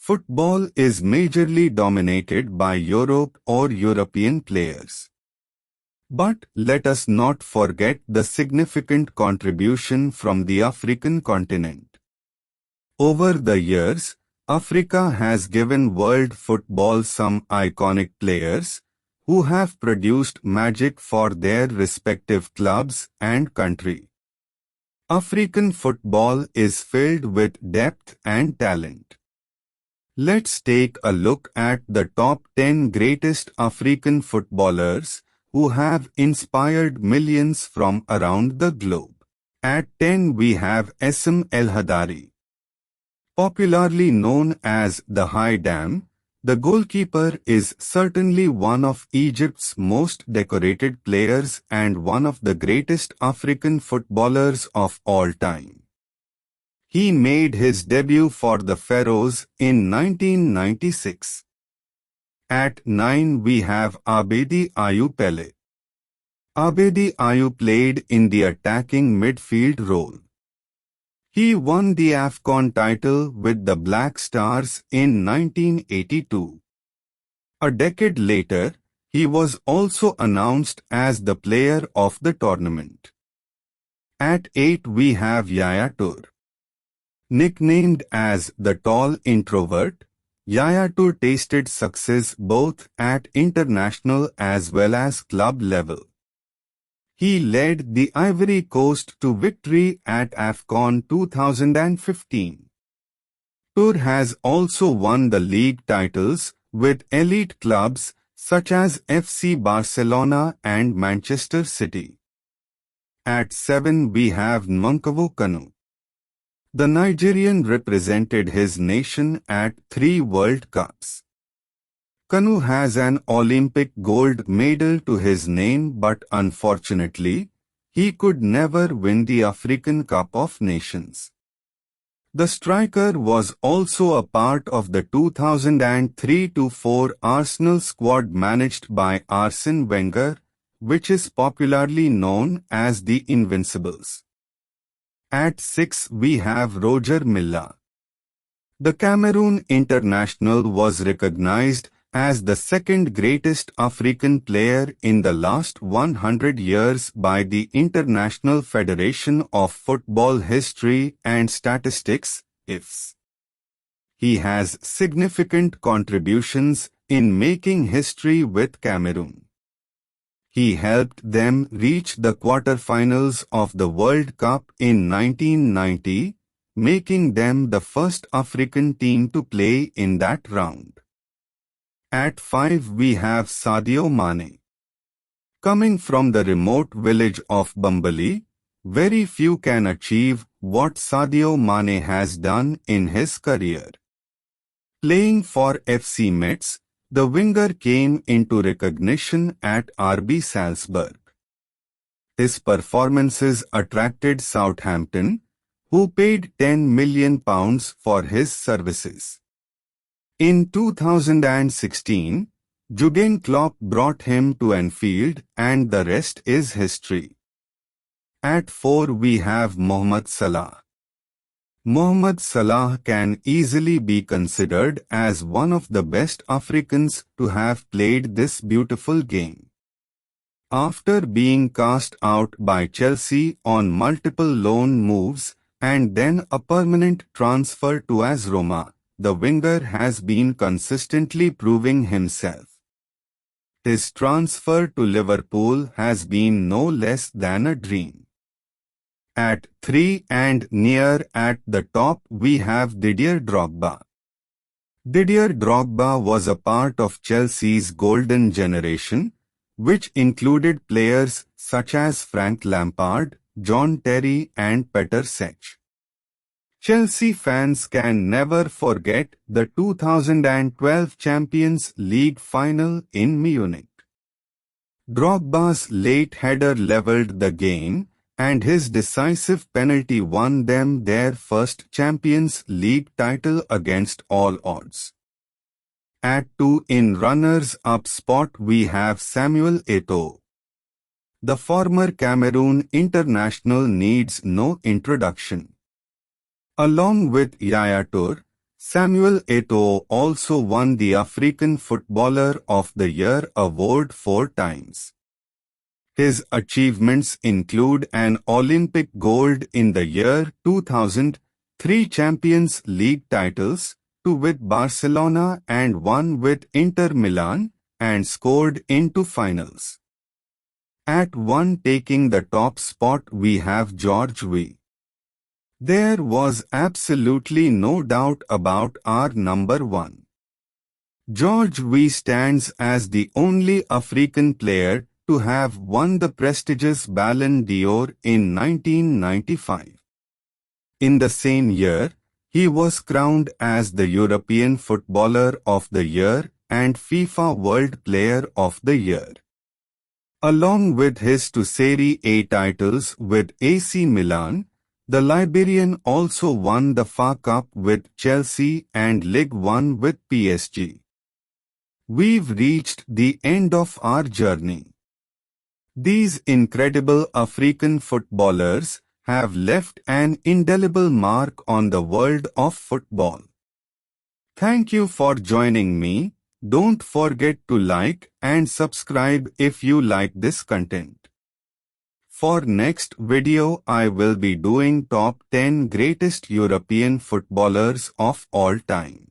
Football is majorly dominated by Europe or European players. But let us not forget the significant contribution from the African continent. Over the years, Africa has given world football some iconic players who have produced magic for their respective clubs and country. African football is filled with depth and talent. Let's take a look at the top 10 greatest African footballers who have inspired millions from around the globe. At 10 we have Essam El-Hadary. Popularly known as the High Dam, the goalkeeper is certainly one of Egypt's most decorated players and one of the greatest African footballers of all time. He made his debut for the Pharaohs in 1996. At 9 we have Abedi Ayew Pele. Abedi Ayew played in the attacking midfield role. He won the AFCON title with the Black Stars in 1982. A decade later, he was also announced as the player of the tournament. At 8 we have Yaya Toure. Nicknamed as the tall introvert, Yaya Toure tasted success both at international as well as club level. He led the Ivory Coast to victory at AFCON 2015. Toure has also won the league titles with elite clubs such as FC Barcelona and Manchester City. At 7 we have Nwankwo Kanu. The Nigerian represented his nation at 3 World Cups. Kanu has an Olympic gold medal to his name, but unfortunately, he could never win the African Cup of Nations. The striker was also a part of the 2003-04 Arsenal squad managed by Arsene Wenger, which is popularly known as the Invincibles. At 6 we have Milla. The Cameroon international was recognized as the second greatest African player in the last 100 years by the International Federation of Football History and Statistics, IFS. He has significant contributions in making history with Cameroon. He helped them reach the quarterfinals of the World Cup in 1990, making them the first African team to play in that round. At 5 we have Sadio Mane. Coming from the remote village of Bambali, very few can achieve what Sadio Mane has done in his career. Playing for FC Metz, the winger came into recognition at RB Salzburg. His performances attracted Southampton, who paid £10 million for his services. In 2016, Jurgen Klopp brought him to Anfield and the rest is history. At 4 we have Mohamed Salah. Mohamed Salah can easily be considered as one of the best Africans to have played this beautiful game. After being cast out by Chelsea on multiple loan moves and then a permanent transfer to AS Roma, the winger has been consistently proving himself. His transfer to Liverpool has been no less than a dream. At 3 and near at the top we have Didier Drogba. Didier Drogba was a part of Chelsea's golden generation, which included players such as Frank Lampard, John Terry and Peter Cech. Chelsea fans can never forget the 2012 Champions League final in Munich. Drogba's late header leveled the game, and his decisive penalty won them their first Champions League title against all odds. At 2 in runners-up spot we have Samuel Eto'o. The former Cameroon international needs no introduction. Along with Yaya Toure, Samuel Eto'o also won the African Footballer of the Year award 4 times. His achievements include an Olympic gold in the year 2000, 3 Champions League titles, 2 with Barcelona and 1 with Inter Milan, and scored in 2 finals. At 1 taking the top spot we have George Weah. There was absolutely no doubt about our number 1. George Weah stands as the only African player to have won the prestigious Ballon d'Or in 1995. In the same year, he was crowned as the European Footballer of the Year and FIFA World Player of the Year. Along with his 2 Serie A titles with AC Milan, the Liberian also won the FA Cup with Chelsea and Ligue 1 with PSG. We've reached the end of our journey. These incredible African footballers have left an indelible mark on the world of football. Thank you for joining me. Don't forget to like and subscribe if you like this content. For next video I will be doing top 10 greatest European footballers of all time.